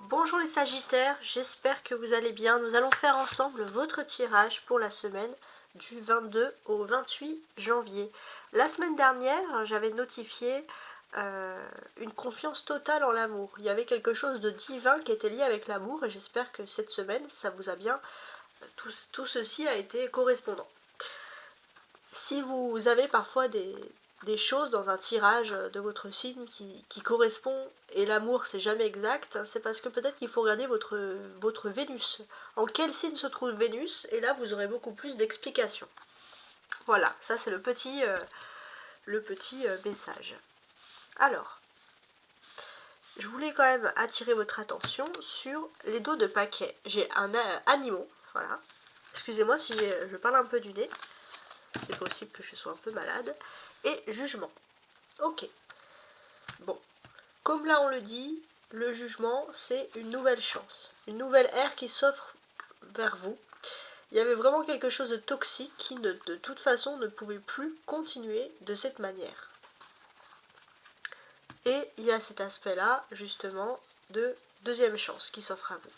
Bonjour les Sagittaires, j'espère que vous allez bien. Nous allons faire ensemble votre tirage pour la semaine du 22 au 28 janvier. La semaine dernière, j'avais notifié une confiance totale en l'amour. Il y avait quelque chose de divin qui était lié avec l'amour et j'espère que cette semaine, ça vous a bien... Tout ceci a été correspondant. Si vous avez parfois des choses dans un tirage de votre signe qui correspond, et l'amour c'est jamais exact, c'est parce que peut-être qu'il faut regarder votre Vénus. En quel signe se trouve Vénus, et là vous aurez beaucoup plus d'explications. Voilà, ça c'est le petit message. Alors, je voulais quand même attirer votre attention sur les dos de paquet. J'ai un animaux, voilà. Excusez-moi si je parle un peu du nez. C'est possible que je sois un peu malade. Et jugement. Ok. Bon. Comme là on le dit, le jugement, c'est une nouvelle chance. Une nouvelle ère qui s'offre vers vous. Il y avait vraiment quelque chose de toxique qui, de toute façon, ne pouvait plus continuer de cette manière. Et il y a cet aspect-là, justement, de deuxième chance qui s'offre à vous.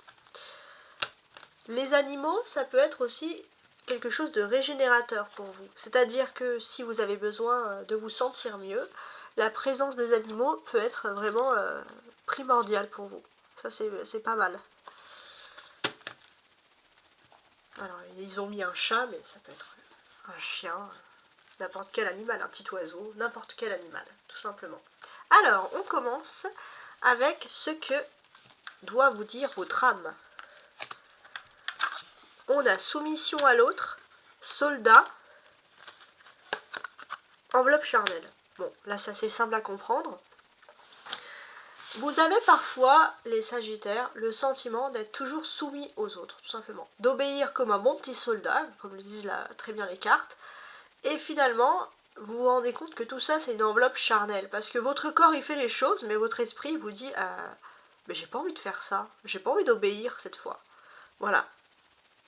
Les animaux, ça peut être aussi quelque chose de régénérateur pour vous. C'est-à-dire que si vous avez besoin de vous sentir mieux, la présence des animaux peut être vraiment primordiale pour vous. Ça, c'est pas mal. Alors, ils ont mis un chat, mais ça peut être un chien, n'importe quel animal, un petit oiseau, n'importe quel animal, tout simplement. Alors, on commence avec ce que doit vous dire votre âme. On a soumission à l'autre, soldat, enveloppe charnelle. Bon, là, ça c'est simple à comprendre. Vous avez parfois, les Sagittaires, le sentiment d'être toujours soumis aux autres, tout simplement. D'obéir comme un bon petit soldat, comme le disent là, très bien les cartes. Et finalement, vous vous rendez compte que tout ça, c'est une enveloppe charnelle. Parce que votre corps, il fait les choses, mais votre esprit vous dit mais j'ai pas envie de faire ça. J'ai pas envie d'obéir cette fois. Voilà.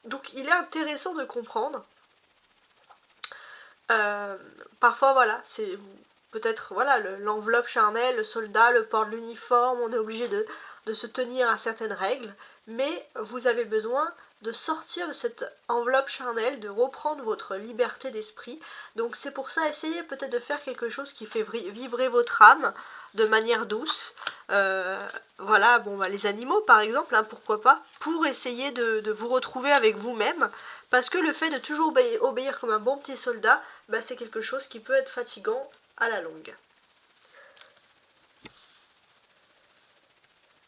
Donc, il est intéressant de comprendre. Parfois, voilà, c'est peut-être voilà, l'enveloppe charnelle, le soldat, le port de l'uniforme, on est obligé de se tenir à certaines règles, mais vous avez besoin de sortir de cette enveloppe charnelle, de reprendre votre liberté d'esprit. Donc c'est pour ça, essayez peut-être de faire quelque chose qui fait vibrer votre âme de manière douce. Voilà, bon, bah, les animaux par exemple, hein, pourquoi pas, pour essayer de vous retrouver avec vous-même, parce que le fait de toujours obéir comme un bon petit soldat, bah, c'est quelque chose qui peut être fatigant à la longue.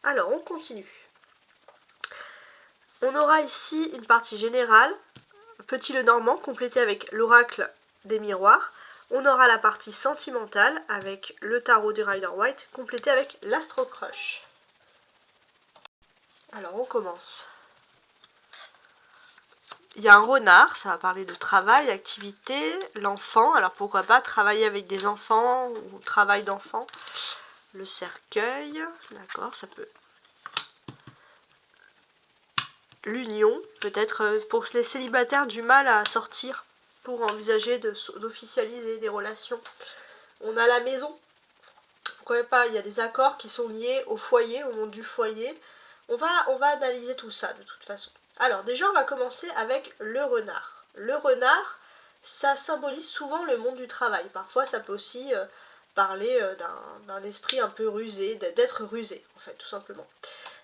Alors, on continue. On aura ici une partie générale, Petit Lenormand, complété avec l'oracle des miroirs. On aura la partie sentimentale avec le tarot du Rider-Waite, complété avec l'Astro Crush. Alors, on commence. Il y a un renard, ça va parler de travail, activité, l'enfant. Alors, pourquoi pas travailler avec des enfants ou travail d'enfant. Le cercueil, d'accord, ça peut... L'union, peut-être pour les célibataires du mal à sortir, pour envisager d'officialiser des relations. On a la maison, pourquoi pas, il y a des accords qui sont liés au foyer, au monde du foyer. On va analyser tout ça de toute façon. Alors déjà on va commencer avec le renard. Le renard, ça symbolise souvent le monde du travail. Parfois ça peut aussi parler d'un esprit un peu rusé, d'être rusé en fait tout simplement.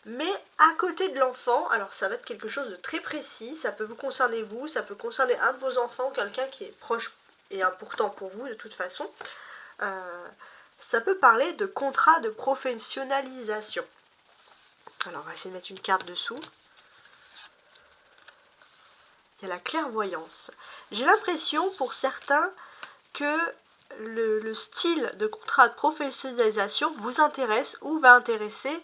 Mais à côté de l'enfant, alors ça va être quelque chose de très précis, ça peut vous concerner vous, ça peut concerner un de vos enfants, quelqu'un qui est proche et important pour vous de toute façon. Ça peut parler de contrat de professionnalisation. Alors on va essayer de mettre une carte dessous. Il y a la clairvoyance. J'ai l'impression pour certains que le style de contrat de professionnalisation vous intéresse ou va intéresser,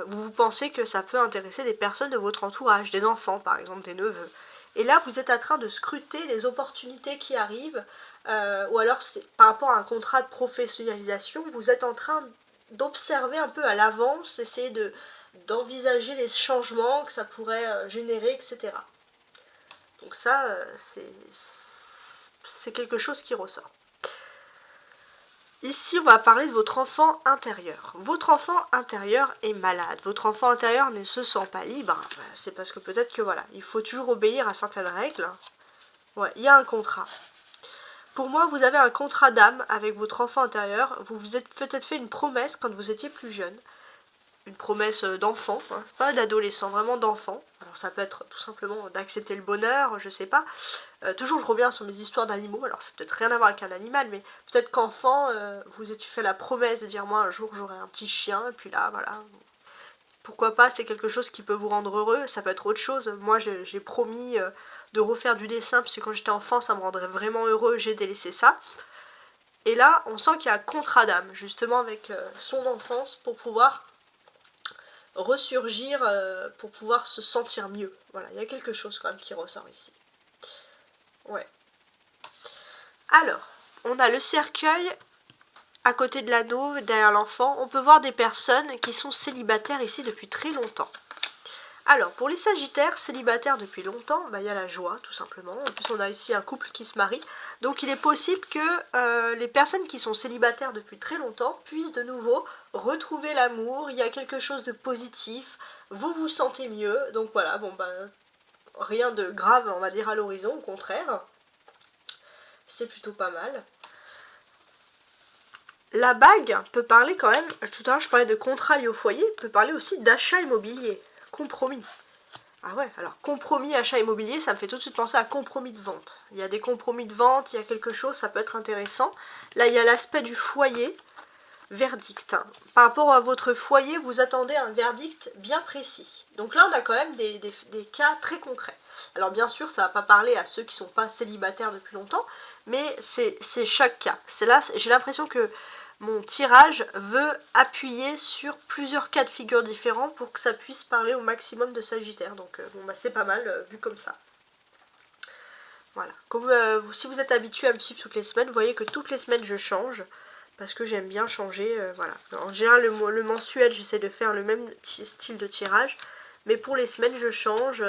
vous pensez que ça peut intéresser des personnes de votre entourage, des enfants par exemple, des neveux. Et là vous êtes en train de scruter les opportunités qui arrivent, ou alors par rapport à un contrat de professionnalisation, vous êtes en train d'observer un peu à l'avance, essayer d'envisager les changements que ça pourrait générer, etc. Donc ça, c'est quelque chose qui ressort. Ici, on va parler de votre enfant intérieur. Votre enfant intérieur est malade. Votre enfant intérieur ne se sent pas libre. C'est parce que peut-être que voilà, il faut toujours obéir à certaines règles. Ouais, il y a un contrat. Pour moi, vous avez un contrat d'âme avec votre enfant intérieur. Vous vous êtes peut-être fait une promesse quand vous étiez plus jeune. Une promesse d'enfant, hein, pas d'adolescent, vraiment d'enfant. Alors ça peut être tout simplement d'accepter le bonheur, je sais pas. Toujours je reviens sur mes histoires d'animaux, alors c'est peut-être rien à voir avec un animal, mais peut-être qu'enfant, vous étiez fait la promesse de dire moi un jour j'aurai un petit chien, et puis là voilà. Pourquoi pas, c'est quelque chose qui peut vous rendre heureux, ça peut être autre chose. Moi j'ai promis de refaire du dessin, parce que quand j'étais enfant ça me rendrait vraiment heureux, j'ai délaissé ça. Et là on sent qu'il y a un contrat d'âme, justement avec son enfance, pour pouvoir ressurgir, pour pouvoir se sentir mieux. Voilà, il y a quelque chose quand même qui ressort ici. Ouais. Alors, on a le cercueil à côté de l'anneau, derrière l'enfant. On peut voir des personnes qui sont célibataires ici depuis très longtemps. Alors, pour les sagittaires, célibataires depuis longtemps, il y a la joie, tout simplement. En plus, on a ici un couple qui se marie. Donc, il est possible que les personnes qui sont célibataires depuis très longtemps puissent de nouveau retrouver l'amour. Il y a quelque chose de positif. Vous vous sentez mieux. Donc, voilà, rien de grave, on va dire, à l'horizon, au contraire. C'est plutôt pas mal. La bague peut parler quand même, tout à l'heure je parlais de contrat lié au foyer, peut parler aussi d'achat immobilier, compromis. Ah ouais, alors compromis, achat immobilier, ça me fait tout de suite penser à compromis de vente. Il y a des compromis de vente, il y a quelque chose, ça peut être intéressant. Là, il y a l'aspect du foyer, verdict. Par rapport à votre foyer, vous attendez un verdict bien précis. Donc là, on a quand même des cas très concrets. Alors bien sûr, ça ne va pas parler à ceux qui ne sont pas célibataires depuis longtemps, mais c'est chaque cas. C'est là, j'ai l'impression que mon tirage veut appuyer sur plusieurs cas de figure différents pour que ça puisse parler au maximum de Sagittaire. Donc c'est pas mal vu comme ça. Voilà. Comme, si vous êtes habitué à me suivre toutes les semaines, vous voyez que toutes les semaines je change. Parce que j'aime bien changer, voilà. En général, le mensuel, j'essaie de faire le même style de tirage. Mais pour les semaines, je change.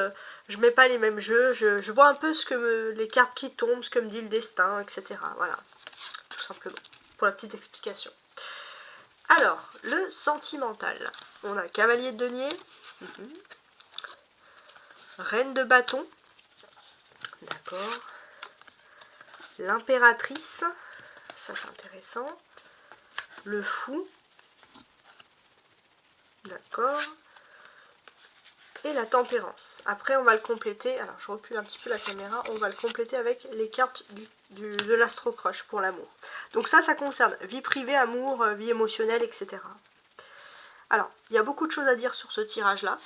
Je mets pas les mêmes jeux. Je vois un peu les cartes qui tombent, ce que me dit le destin, etc. Voilà. Tout simplement. Pour la petite explication. Alors, le sentimental. On a cavalier de denier. Reine de bâton. D'accord. L'impératrice. Ça, c'est intéressant. Le fou. D'accord. Et la tempérance. Après, on va le compléter. Alors, je recule un petit peu la caméra. On va le compléter avec les cartes de l'astro-croche pour l'amour. Donc ça concerne vie privée, amour, vie émotionnelle, etc. Alors, il y a beaucoup de choses à dire sur ce tirage-là.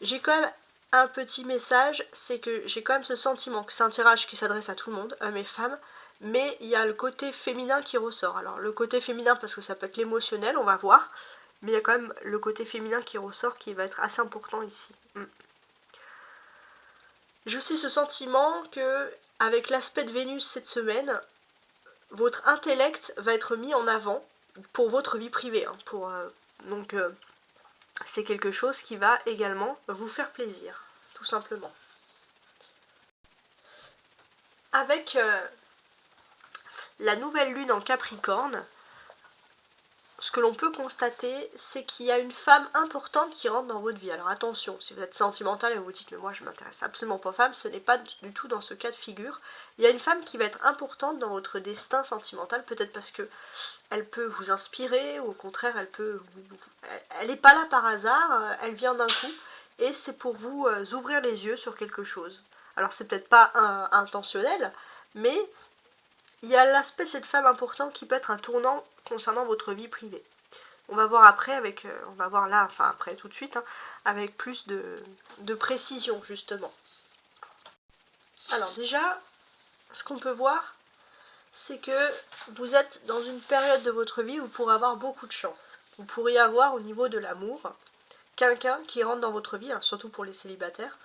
J'ai quand même un petit message. C'est que j'ai quand même ce sentiment que c'est un tirage qui s'adresse à tout le monde, hommes et femmes. Mais il y a le côté féminin qui ressort. Alors, le côté féminin, parce que ça peut être l'émotionnel, on va voir. Mais il y a quand même le côté féminin qui ressort qui va être assez important ici. J'ai aussi ce sentiment que, avec l'aspect de Vénus cette semaine, votre intellect va être mis en avant pour votre vie privée. Donc, c'est quelque chose qui va également vous faire plaisir, tout simplement. Avec la nouvelle lune en Capricorne, ce que l'on peut constater, c'est qu'il y a une femme importante qui rentre dans votre vie. Alors attention, si vous êtes sentimental et vous vous dites « mais moi je m'intéresse absolument pas aux femmes », ce n'est pas du tout dans ce cas de figure. Il y a une femme qui va être importante dans votre destin sentimental, peut-être parce que elle peut vous inspirer, ou au contraire, elle n'est pas là par hasard, elle vient d'un coup, et c'est pour vous ouvrir les yeux sur quelque chose. Alors c'est peut-être pas intentionnel, mais il y a l'aspect de cette femme importante qui peut être un tournant concernant votre vie privée. On va voir après on va voir là, enfin après tout de suite, avec plus de précision justement. Alors déjà, ce qu'on peut voir, c'est que vous êtes dans une période de votre vie où vous pourrez avoir beaucoup de chance. Vous pourriez avoir au niveau de l'amour, quelqu'un qui rentre dans votre vie, surtout pour les célibataires,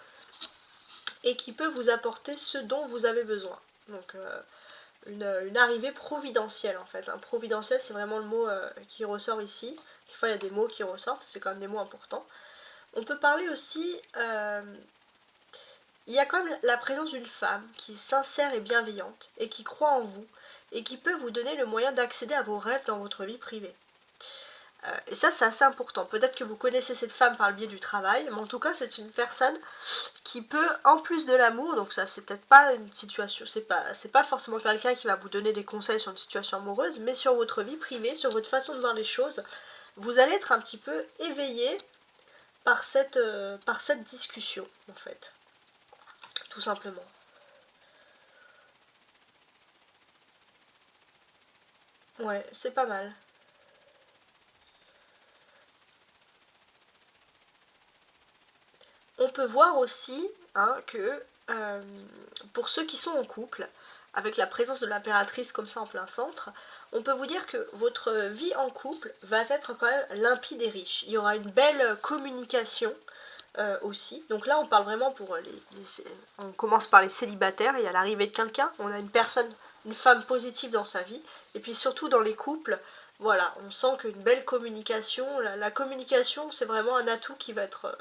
et qui peut vous apporter ce dont vous avez besoin. Donc une arrivée providentielle en fait. Providentiel, c'est vraiment le mot qui ressort ici. Des fois il y a des mots qui ressortent, c'est quand même des mots importants. On peut parler aussi, il y a quand même la présence d'une femme qui est sincère et bienveillante et qui croit en vous et qui peut vous donner le moyen d'accéder à vos rêves dans votre vie privée. Et ça, c'est assez important. Peut-être que vous connaissez cette femme par le biais du travail, mais en tout cas, c'est une personne qui peut, en plus de l'amour, donc ça, c'est peut-être pas une situation, c'est pas forcément quelqu'un qui va vous donner des conseils sur une situation amoureuse, mais sur votre vie privée, sur votre façon de voir les choses, vous allez être un petit peu éveillé par cette discussion, en fait. Tout simplement. Ouais, c'est pas mal. On peut voir aussi que pour ceux qui sont en couple, avec la présence de l'impératrice comme ça en plein centre, on peut vous dire que votre vie en couple va être quand même limpide et riche. Il y aura une belle communication aussi. Donc là, on parle vraiment pour on commence par les célibataires et à l'arrivée de quelqu'un, on a une personne, une femme positive dans sa vie. Et puis surtout dans les couples, voilà, on sent qu'une belle communication, la communication, c'est vraiment un atout qui va être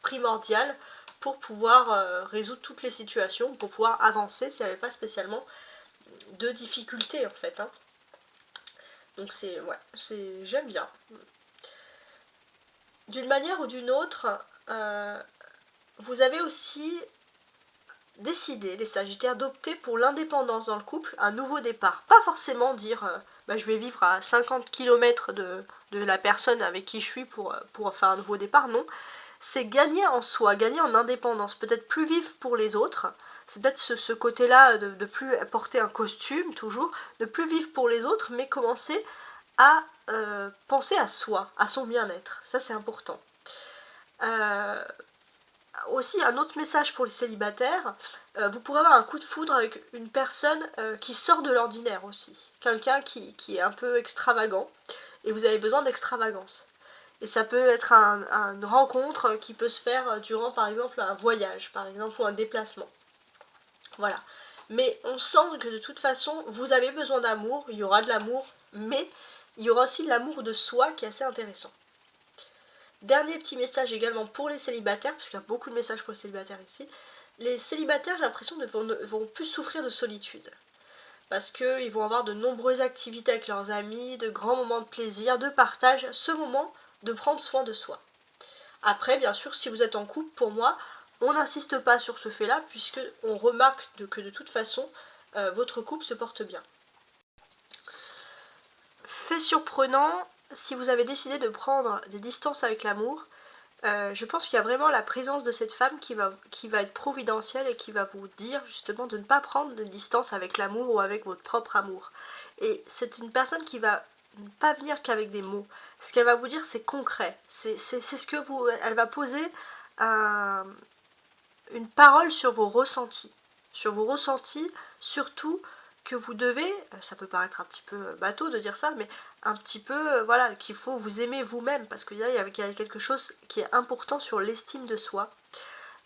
primordial pour pouvoir résoudre toutes les situations, pour pouvoir avancer s'il n'y avait pas spécialement de difficultés en fait. Donc j'aime bien. D'une manière ou d'une autre, vous avez aussi décidé, les Sagittaires, d'opter pour l'indépendance dans le couple, un nouveau départ. Pas forcément dire je vais vivre à 50 km de la personne avec qui je suis pour faire un nouveau départ, non. C'est gagner en soi, gagner en indépendance, peut-être plus vivre pour les autres. C'est peut-être ce côté-là de plus porter un costume, toujours, de plus vivre pour les autres, mais commencer à penser à soi, à son bien-être. Ça, c'est important. Aussi, un autre message pour les célibataires, vous pourrez avoir un coup de foudre avec une personne qui sort de l'ordinaire aussi. Quelqu'un qui est un peu extravagant, et vous avez besoin d'extravagance. Et ça peut être une rencontre qui peut se faire durant, par exemple, un voyage, par exemple, ou un déplacement. Voilà. Mais on sent que de toute façon, vous avez besoin d'amour, il y aura de l'amour, mais il y aura aussi de l'amour de soi qui est assez intéressant. Dernier petit message également pour les célibataires, parce qu'il y a beaucoup de messages pour les célibataires ici. Les célibataires, j'ai l'impression, vont plus souffrir de solitude. Parce qu'ils vont avoir de nombreuses activités avec leurs amis, de grands moments de plaisir, de partage, ce moment de prendre soin de soi. Après, bien sûr, si vous êtes en couple, pour moi, on n'insiste pas sur ce fait-là, puisque on remarque que de toute façon, votre couple se porte bien. Fait surprenant, si vous avez décidé de prendre des distances avec l'amour, je pense qu'il y a vraiment la présence de cette femme qui va être providentielle et qui va vous dire justement de ne pas prendre de distance avec l'amour ou avec votre propre amour. Et c'est une personne qui va ne pas venir qu'avec des mots. Ce qu'elle va vous dire, c'est concret. C'est ce que elle va poser une parole sur vos ressentis. Sur vos ressentis, surtout que vous devez, ça peut paraître un petit peu bateau de dire ça, mais un petit peu, voilà, qu'il faut vous aimer vous-même, parce qu'il y a quelque chose qui est important sur l'estime de soi,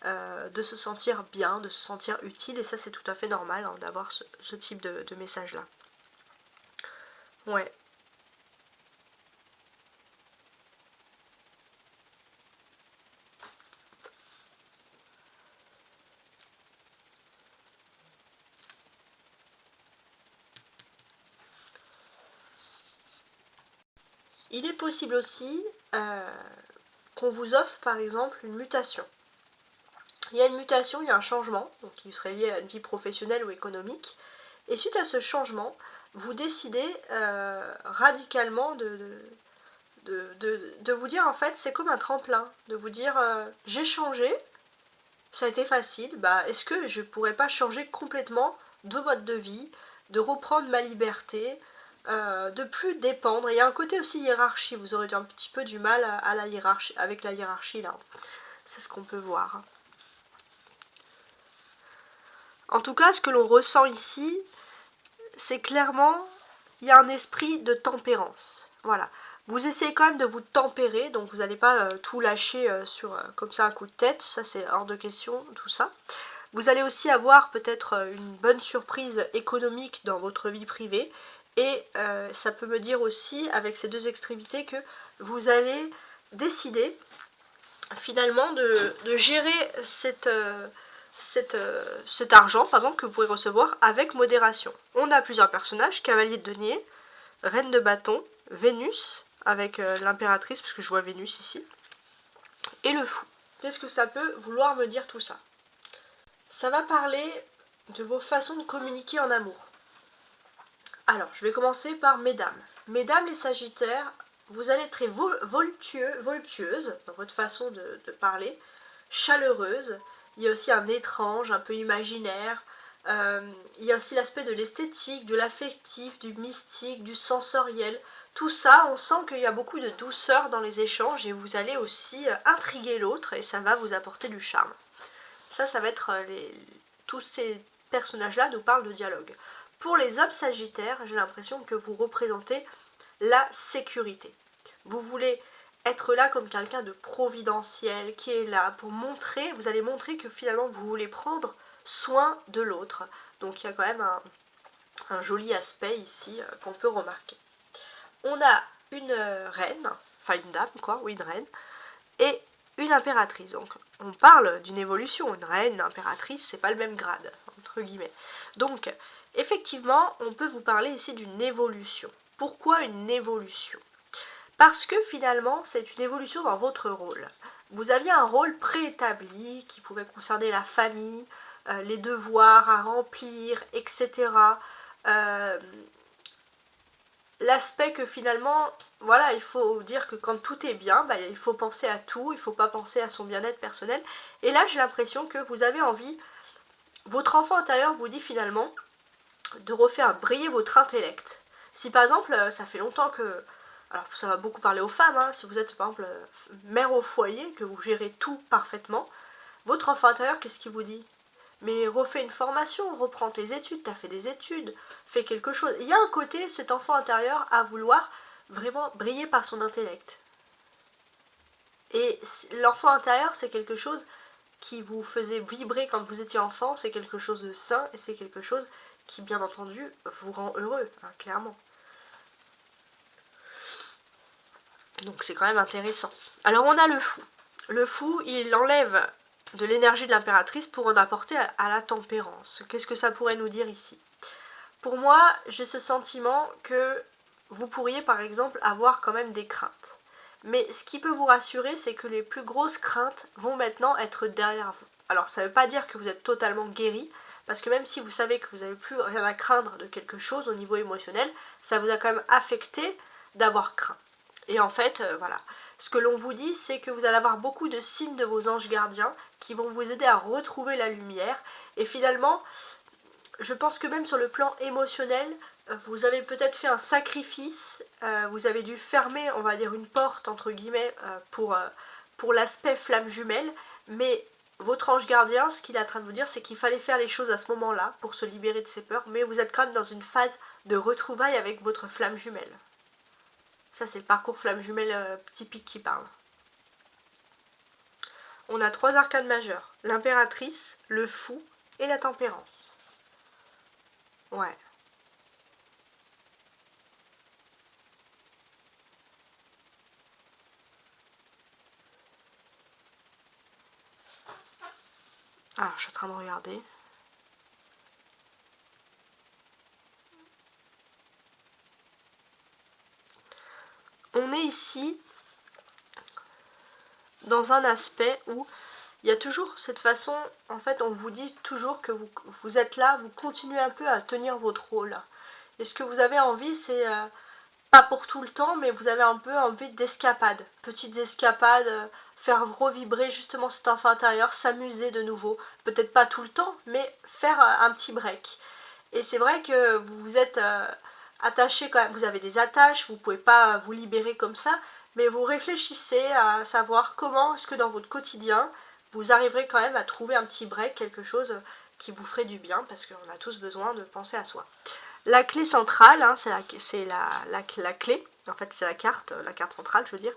de se sentir bien, de se sentir utile, et ça c'est tout à fait normal d'avoir ce type de message-là. Ouais. Il est possible aussi qu'on vous offre par exemple une mutation. Il y a une mutation, il y a un changement, donc qui serait lié à une vie professionnelle ou économique, et suite à ce changement, vous décidez radicalement de vous dire en fait c'est comme un tremplin, de vous dire j'ai changé, ça a été facile, est-ce que je pourrais pas changer complètement de mode de vie, de reprendre ma liberté, de plus dépendre. Il y a un côté aussi hiérarchie, vous aurez un petit peu du mal avec la hiérarchie là. C'est ce qu'on peut voir. En tout cas, ce que l'on ressent ici, c'est clairement, il y a un esprit de tempérance. Voilà. Vous essayez quand même de vous tempérer, donc vous n'allez pas tout lâcher sur comme ça un coup de tête, ça c'est hors de question, tout ça. Vous allez aussi avoir peut-être une bonne surprise économique dans votre vie privée, et ça peut me dire aussi, avec ces deux extrémités, que vous allez décider finalement de gérer cet argent, par exemple, que vous pouvez recevoir avec modération. On a plusieurs personnages, cavalier de denier, reine de bâton, Vénus, avec l'impératrice, parce que je vois Vénus ici, et le fou. Qu'est-ce que ça peut vouloir me dire tout ça? Ça va parler de vos façons de communiquer en amour. Alors, je vais commencer par mesdames. Mesdames les sagittaires, vous allez être très voluptueuse dans votre façon de parler, chaleureuse. Il y a aussi un étrange, un peu imaginaire. Il y a aussi l'aspect de l'esthétique, de l'affectif, du mystique, du sensoriel. Tout ça, on sent qu'il y a beaucoup de douceur dans les échanges et vous allez aussi intriguer l'autre et ça va vous apporter du charme. Ça va être tous ces personnages-là nous parlent de dialogue. Pour les hommes sagittaires, j'ai l'impression que vous représentez la sécurité. Vous voulez être là comme quelqu'un de providentiel, qui est là pour montrer, vous allez montrer que finalement vous voulez prendre soin de l'autre. Donc il y a quand même un joli aspect ici qu'on peut remarquer. On a une reine, enfin une dame quoi, oui une reine, et une impératrice. Donc on parle d'une évolution, une reine, une impératrice, c'est pas le même grade, entre guillemets. Donc effectivement, on peut vous parler ici d'une évolution. Pourquoi une évolution? Parce que finalement, c'est une évolution dans votre rôle. Vous aviez un rôle préétabli qui pouvait concerner la famille, les devoirs à remplir, etc. L'aspect que finalement, voilà, il faut dire que quand tout est bien, bah, il faut penser à tout, il ne faut pas penser à son bien-être personnel. Et là, j'ai l'impression que vous avez envie, votre enfant intérieur vous dit finalement de refaire briller votre intellect. Si par exemple, ça fait longtemps que... Alors ça va beaucoup parler aux femmes, hein, si vous êtes par exemple mère au foyer, que vous gérez tout parfaitement, votre enfant intérieur, qu'est-ce qu'il vous dit? Mais refais une formation, reprends tes études, t'as fait des études, fais quelque chose. Il y a un côté, cet enfant intérieur, à vouloir vraiment briller par son intellect. Et l'enfant intérieur, c'est quelque chose qui vous faisait vibrer quand vous étiez enfant, c'est quelque chose de sain, et c'est quelque chose qui, bien entendu, vous rend heureux, hein, clairement. Donc c'est quand même intéressant. Alors on a le fou. Le fou, il enlève de l'énergie de l'impératrice pour en apporter à la tempérance. Qu'est-ce que ça pourrait nous dire ici? Pour moi, j'ai ce sentiment que vous pourriez par exemple avoir quand même des craintes. Mais ce qui peut vous rassurer, c'est que les plus grosses craintes vont maintenant être derrière vous. Alors ça ne veut pas dire que vous êtes totalement guéri, parce que même si vous savez que vous n'avez plus rien à craindre de quelque chose au niveau émotionnel, ça vous a quand même affecté d'avoir craint. Et en fait, voilà. Ce que l'on vous dit, c'est que vous allez avoir beaucoup de signes de vos anges gardiens qui vont vous aider à retrouver la lumière. Et finalement, je pense que même sur le plan émotionnel, vous avez peut-être fait un sacrifice, vous avez dû fermer, on va dire, une porte, entre guillemets, pour l'aspect flamme jumelle, mais votre ange gardien, ce qu'il est en train de vous dire, c'est qu'il fallait faire les choses à ce moment-là pour se libérer de ses peurs, mais vous êtes quand même dans une phase de retrouvailles avec votre flamme jumelle. Ça, c'est le parcours flamme jumelle typique qui parle. On a 3 arcanes majeures. L'impératrice, le fou et la tempérance. Ouais. Alors, je suis en train de regarder. On est ici dans un aspect où il y a toujours cette façon, en fait on vous dit toujours que vous êtes là, vous continuez un peu à tenir votre rôle. Et ce que vous avez envie, c'est pas pour tout le temps, mais vous avez un peu envie d'escapades, petites escapades, faire revibrer justement cet enfant intérieur, s'amuser de nouveau. Peut-être pas tout le temps, mais faire un petit break. Et c'est vrai que vous êtes attaché quand même, vous avez des attaches, vous ne pouvez pas vous libérer comme ça, mais vous réfléchissez à savoir comment est-ce que dans votre quotidien, vous arriverez quand même à trouver un petit break, quelque chose qui vous ferait du bien, parce qu'on a tous besoin de penser à soi. La clé centrale, hein, c'est la clé, en fait c'est la carte centrale je veux dire,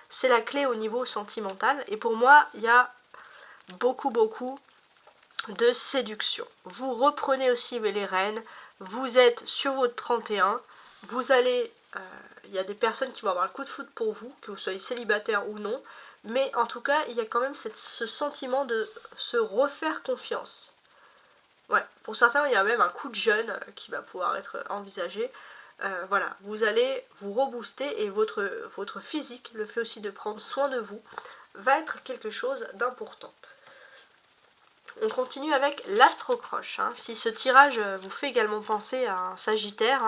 c'est la clé au niveau sentimental, et pour moi il y a beaucoup de séduction. Vous reprenez aussi les rênes, vous êtes sur votre 31, vous allez, il y a des personnes qui vont avoir le coup de foudre pour vous, que vous soyez célibataire ou non, Mais en tout cas, il y a quand même ce sentiment de se refaire confiance. Ouais, pour certains, il y a même un coup de jeûne qui va pouvoir être envisagé. Voilà, vous allez vous rebooster et votre physique, le fait aussi de prendre soin de vous, va être quelque chose d'important. On continue avec l'astrocroche. Hein. Si ce tirage vous fait également penser à un Sagittaire,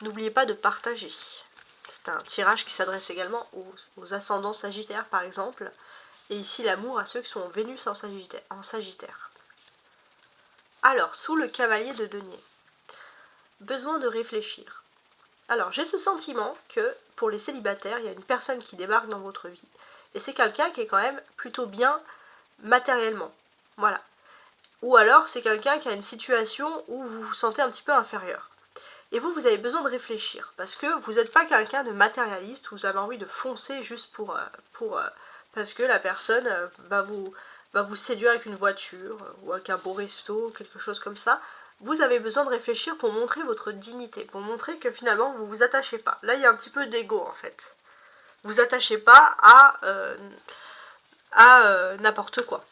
n'oubliez pas de partager. C'est un tirage qui s'adresse également aux ascendants Sagittaires par exemple. Et ici l'amour à ceux qui sont en Vénus en Sagittaire. Alors, sous le cavalier de denier, besoin de réfléchir. Alors, j'ai ce sentiment que pour les célibataires, il y a une personne qui débarque dans votre vie. Et c'est quelqu'un qui est quand même plutôt bien matériellement. Voilà. Ou alors, c'est quelqu'un qui a une situation où vous vous sentez un petit peu inférieur. Et vous avez besoin de réfléchir. Parce que vous n'êtes pas quelqu'un de matérialiste, vous avez envie de foncer juste parce que la personne va vous séduire avec une voiture, ou avec un beau resto, quelque chose comme ça. Vous avez besoin de réfléchir pour montrer votre dignité, pour montrer que finalement vous vous attachez pas. Là, il y a un petit peu d'ego en fait. Vous vous attachez pas à n'importe quoi.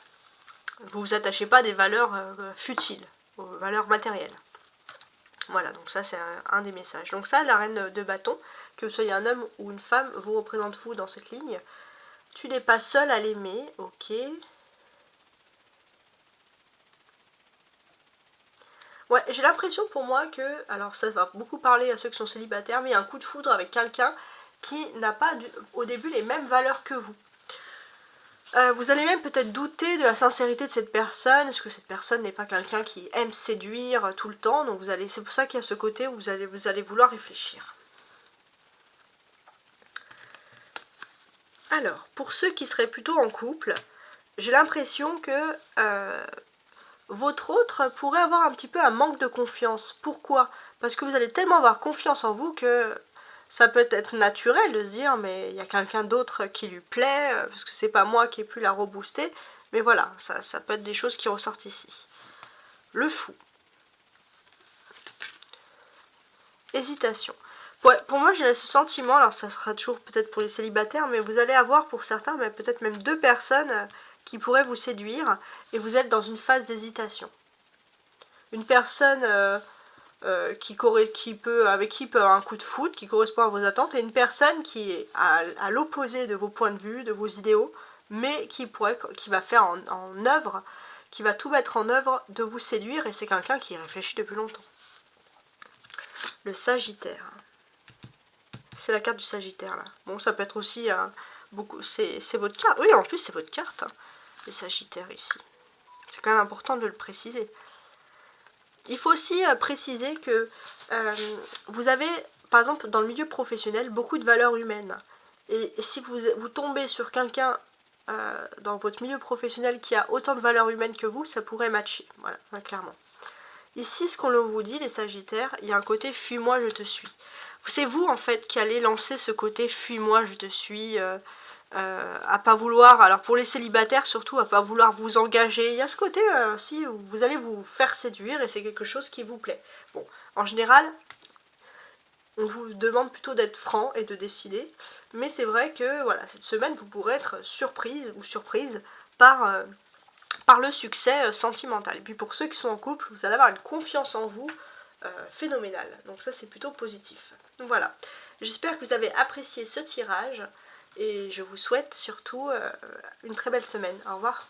Vous vous attachez pas à des valeurs futiles, aux valeurs matérielles. Voilà, donc ça c'est un des messages. Donc ça, la reine de bâton, que vous soyez un homme ou une femme, vous représente vous dans cette ligne. Tu n'es pas seul à l'aimer, ok. Ouais, j'ai l'impression pour moi que, alors ça va beaucoup parler à ceux qui sont célibataires, mais il y a un coup de foudre avec quelqu'un qui n'a pas au début les mêmes valeurs que vous. Vous allez même peut-être douter de la sincérité de cette personne, est-ce que cette personne n'est pas quelqu'un qui aime séduire tout le temps, donc c'est pour ça qu'il y a ce côté où vous allez vouloir réfléchir. Alors, pour ceux qui seraient plutôt en couple, j'ai l'impression que votre autre pourrait avoir un petit peu un manque de confiance. Pourquoi ? Parce que vous allez tellement avoir confiance en vous que ça peut être naturel de se dire mais il y a quelqu'un d'autre qui lui plaît, parce que c'est pas moi qui ai pu la rebooster. Mais voilà, ça peut être des choses qui ressortent ici. Le fou. Hésitation. Pour moi, j'ai ce sentiment, alors ça sera toujours peut-être pour les célibataires, mais vous allez avoir pour certains, mais peut-être même 2 personnes qui pourraient vous séduire, et vous êtes dans une phase d'hésitation. Une personne avec qui peut avoir un coup de foudre, qui correspond à vos attentes, et une personne qui est à l'opposé de vos points de vue, de vos idéaux, mais qui va faire en œuvre, qui va tout mettre en œuvre de vous séduire, et c'est quelqu'un qui réfléchit depuis longtemps. Le Sagittaire. C'est la carte du Sagittaire là. Bon, ça peut être aussi beaucoup. C'est votre carte. Oui, en plus c'est votre carte. Hein, les Sagittaires ici. C'est quand même important de le préciser. Il faut aussi préciser que vous avez, par exemple, dans le milieu professionnel, beaucoup de valeurs humaines. Et si vous tombez sur quelqu'un dans votre milieu professionnel qui a autant de valeurs humaines que vous, ça pourrait matcher. Voilà, clairement. Ici, ce qu'on vous dit, les Sagittaires, il y a un côté « fuis-moi, je te suis ». C'est vous, en fait, qui allez lancer ce côté « fuis-moi, je te suis », à pas vouloir, alors pour les célibataires surtout, à pas vouloir vous engager. Il y a ce côté aussi où vous allez vous faire séduire et c'est quelque chose qui vous plaît. Bon, en général, on vous demande plutôt d'être franc et de décider, mais c'est vrai que voilà, cette semaine, vous pourrez être surprise ou surprise par le succès sentimental. Et puis pour ceux qui sont en couple, vous allez avoir une confiance en vous phénoménale. Donc ça, c'est plutôt positif. Donc voilà, j'espère que vous avez apprécié ce tirage et je vous souhaite surtout une très belle semaine. Au revoir.